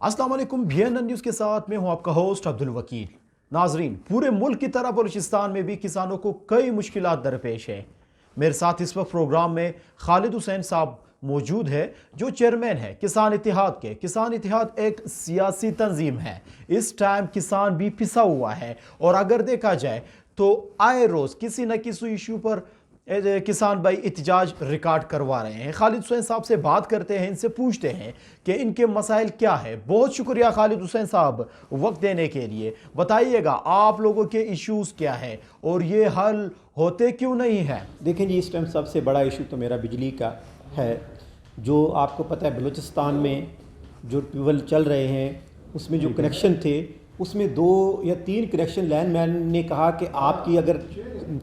अस्सलाम वालेकुम, BNN news के साथ मैं हूं आपका होस्ट अब्दुल वकील। नाजरीन, पूरे मुल्क की तरह बलूचिस्तान में भी किसानों को कई मुश्किलात दरपेश है। मेरे साथ इस वक्त प्रोग्राम में खालिद हुसैन साहब मौजूद है जो चेयरमैन है किसान इत्तेहाद के। किसान इत्तेहाद एक सियासी तंजीम है। इस टाइम किसान भी पिसा हुआ है और अगर देखा जाए तो आए रोज़ किसी न किसी इशू पर किसान भाई इhtजाज रिकॉर्ड करवा रहे हैं। खालिद हुसैन साहब से बात करते हैं, इनसे पूछते हैं कि इनके मसाइल क्या है। बहुत शुक्रिया खालिद हुसैन साहब वक्त देने के लिए। बताइएगा आप लोगों के इश्यूज़ क्या है और ये हल होते क्यों नहीं हैं? देखें जी, इस टाइम सबसे बड़ा इशू तो मेरा बिजली का है। जो आपको पता है बलूचिस्तान में जो ट्यूबवेल चल रहे हैं उसमें जो कनेक्शन थे उसमें 2 या 3 कनेक्शन लाइनमैन ने कहा कि आपकी अगर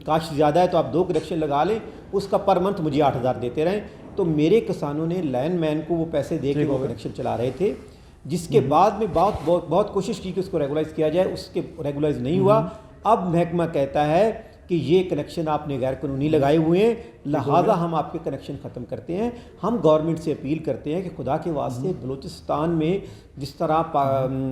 कास्ट ज़्यादा है तो आप 2 कनेक्शन लगा लें, उसका पर मंथ मुझे 8,000 देते रहें। तो मेरे किसानों ने लाइनमैन को वो पैसे दे के वो कनेक्शन चला रहे थे, जिसके बाद में बहुत कोशिश की कि उसको रेगुलाइज़ किया जाए, उसके रेगुलाइज़ नहीं हुआ। अब महकमा कहता है कि ये कनेक्शन आपने गैर कानूनी लगाए हुए हैं, लिहाजा हम आपके कनेक्शन ख़त्म करते हैं। हम गवर्नमेंट से अपील करते हैं कि खुदा के वास्ते बलूचिस्तान में जिस तरह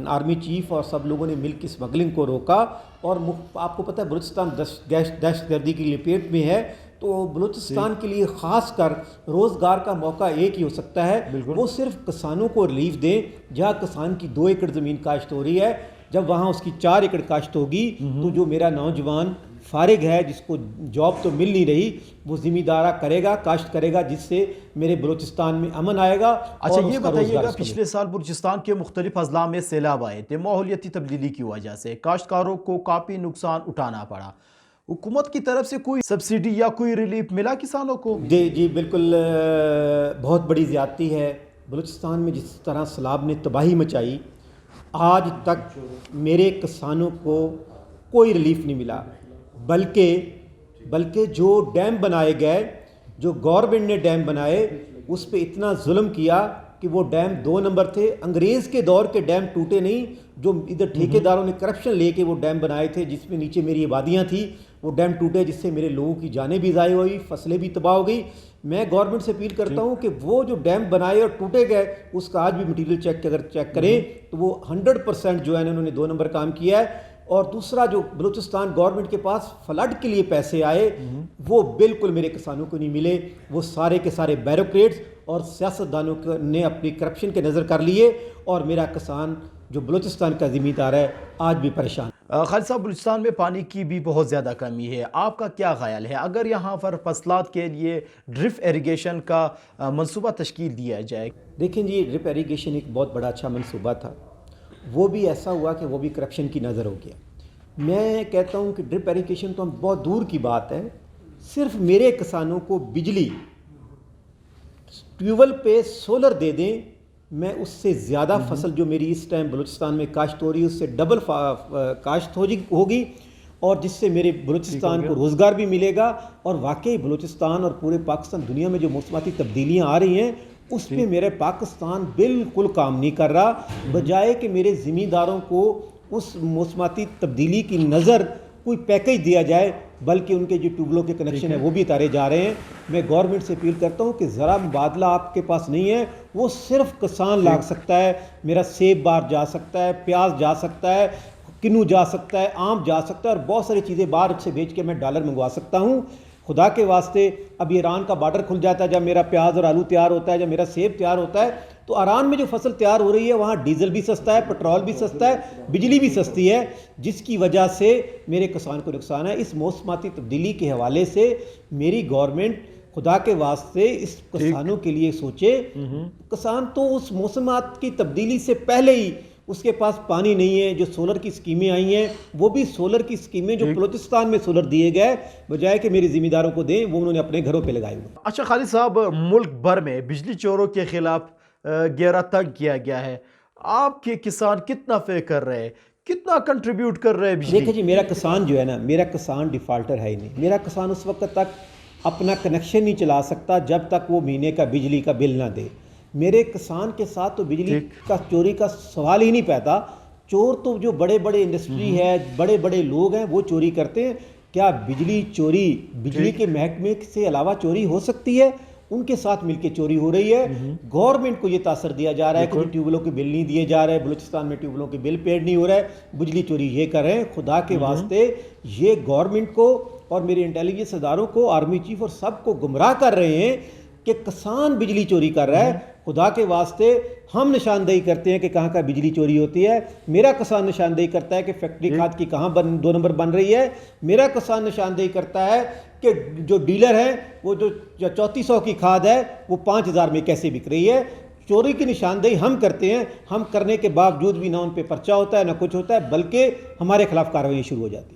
आर्मी चीफ और सब लोगों ने मिल के स्मगलिंग को रोका और आपको पता है बलूचिस्तान दहशतगर्दी की लपेट में है, तो बलूचिस्तान के लिए ख़ास कर रोज़गार का मौका एक ही हो सकता है, वो सिर्फ किसानों को रिलीफ दें। जहाँ किसान की 2 एकड़ ज़मीन काश्त हो रही है, जब वहाँ उसकी 4 एकड़ काश्त होगी तो जो मेरा नौजवान फारिग है जिसको जॉब तो मिल नहीं रही, वो ज़िम्मेदारा करेगा, काश्त करेगा, जिससे मेरे बलूचिस्तान में अमन आएगा। अच्छा, ये बताइएगा, पिछले साल बलूचिस्तान के मुख्तलिफ अजला में सैलाब आए थे। माहौलियाती तब्दीली की वजह से काश्तकारों को काफ़ी नुकसान उठाना पड़ा। हुकूमत की तरफ से कोई सब्सिडी या कोई रिलीफ मिला किसानों को? जी बिल्कुल, बहुत बड़ी ज़्यादती है। बलूचिस्तान में जिस तरह सैलाब ने तबाही मचाई, आज तक मेरे किसानों को कोई रिलीफ नहीं मिला। बल्कि जो डैम बनाए गए, जो गवर्नमेंट ने डैम बनाए, उस पे इतना जुल्म किया कि वो डैम 2 नंबर थे। अंग्रेज़ के दौर के डैम टूटे नहीं, जो इधर ठेकेदारों ने करप्शन लेके वो डैम बनाए थे जिसमें नीचे मेरी आबादियाँ थी, वो डैम टूटे, जिससे मेरे लोगों की जानें भी ज़ाय हुई, फसलें भी तबाह हो गई। मैं गवर्नमेंट से अपील करता हूँ कि वो जो डैम बनाए और टूटे गए, उसका आज भी मटीरियल चेक अगर चेक करें तो वो 100% जो है उन्होंने 2 नंबर काम किया है। और दूसरा, जो बलूचिस्तान गवर्नमेंट के पास फ्लड के लिए पैसे आए, वो बिल्कुल मेरे किसानों को नहीं मिले। वो सारे के सारे ब्यूरोक्रेट्स और सियासतदानों ने अपनी करप्शन के नज़र कर लिए और मेरा किसान जो बलूचिस्तान का ज़िम्मेदार है आज भी परेशान। खालिद साहब, बलूचिस्तान में पानी की भी बहुत ज़्यादा कमी है, आपका क्या ख्याल है अगर यहाँ पर फसलात के लिए ड्रिप इरिगेशन का मंसूबा तश्कील दिया जाए? देखें जी, ड्रिप इरिगेशन एक बहुत बड़ा अच्छा मंसूबा था, वो भी ऐसा हुआ कि वो भी करप्शन की नज़र हो गया। मैं कहता हूँ कि ड्रिप इरिगेशन तो हम बहुत दूर की बात है, सिर्फ मेरे किसानों को बिजली ट्यूबवेल पे सोलर दे दें, मैं उससे ज़्यादा फसल जो मेरी इस टाइम बलूचिस्तान में काश्त हो रही है उससे डबल काश्त होगी, और जिससे मेरे बलूचिस्तान को रोज़गार भी मिलेगा। और वाकई बलूचिस्तान और पूरे पाकिस्तान दुनिया में जो मौसमाती तब्दीलियाँ आ रही हैं उसमें मेरे पाकिस्तान बिल्कुल काम नहीं कर रहा। बजाय कि मेरे ज़िम्मेदारों को उस मौसमाती तब्दीली की नज़र कोई पैकेज दिया जाए, बल्कि उनके जो ट्यूबवेलों के कनेक्शन है वो भी तारे जा रहे हैं। मैं गवर्नमेंट से अपील करता हूँ कि ज़रा मुबादला आपके पास नहीं है, वो सिर्फ किसान लाग सकता है। मेरा सेब बाहर जा सकता है, प्याज जा सकता है, किन्नू जा सकता है, आम जा सकता है, और बहुत सारी चीज़ें बाहर से भेज के मैं डॉलर मंगवा सकता हूँ। खुदा के वास्ते, अब ईरान का बॉर्डर खुल जाता है जब मेरा प्याज और आलू तैयार होता है, जब मेरा सेब तैयार होता है, तो ईरान में जो फसल तैयार हो रही है वहाँ डीजल भी सस्ता है, पेट्रोल भी सस्ता है, बिजली भी सस्ती है, जिसकी वजह से मेरे किसान को नुकसान है। इस मौसमाती तब्दीली के हवाले से मेरी गवर्नमेंट खुदा के वास्ते इस किसानों के लिए सोचे। किसान तो उस मौसमात की तब्दीली से पहले ही उसके पास पानी नहीं है। जो सोलर की स्कीमें आई हैं, वो भी सोलर की स्कीमें जो बलूचिस्तान में सोलर दिए गए, बजाय कि मेरे ज़िम्मेदारों को दें, वो उन्होंने अपने घरों पे लगाए हुए। अच्छा खालिद साहब, मुल्क भर में बिजली चोरों के खिलाफ घेरा तंग किया गया है, आपके किसान कितना पे कर रहे हैं, कितना कंट्रीब्यूट कर रहे हैं बिजली? देखिए जी, मेरा किसान जो है ना, मेरा किसान डिफ़ाल्टर है ही नहीं। मेरा किसान उस वक्त तक अपना कनेक्शन नहीं चला सकता जब तक वो महीने का बिजली का बिल ना दे। मेरे किसान के साथ तो बिजली का चोरी का सवाल ही नहीं पैदा। चोर तो जो बड़े बड़े इंडस्ट्री है, बड़े बड़े लोग हैं, वो चोरी करते हैं। क्या बिजली चोरी बिजली के महकमे से अलावा चोरी हो सकती है? ان کے ساتھ مل کے چوری ہو رہی ہے. گورنمنٹ کو یہ تاثر دیا جا رہا ہے کہ ٹیوب ویلوں کے بل نہیں دیے جا رہے, بلوچستان میں ٹیوب ویلوں کے بل پیڈ نہیں ہو رہا ہے, بجلی چوری یہ کر رہے ہیں. خدا کے واسطے یہ گورنمنٹ کو اور میرے انٹیلیجنس اداروں کو, آرمی چیف اور سب کو گمراہ کر رہے ہیں کہ کسان بجلی چوری کر رہا ہے. خدا کے واسطے ہم نشاندہی کرتے ہیں کہ کہاں کا بجلی چوری ہوتی ہے. میرا کسان نشاندہی کرتا ہے کہ فیکٹری کھاد کی کہاں 2 نمبر بن رہی ہے. میرا کسان نشاندہی کرتا ہے کہ جو ڈیلر ہیں وہ جو 3400 کی کھاد ہے وہ 5000 میں کیسے بک رہی ہے. چوری کی نشاندہی ہم کرتے ہیں. ہم کرنے کے باوجود بھی نہ ان پہ پرچہ ہوتا ہے نہ کچھ ہوتا ہے, بلکہ ہمارے خلاف کارروائی شروع ہو جاتی ہے.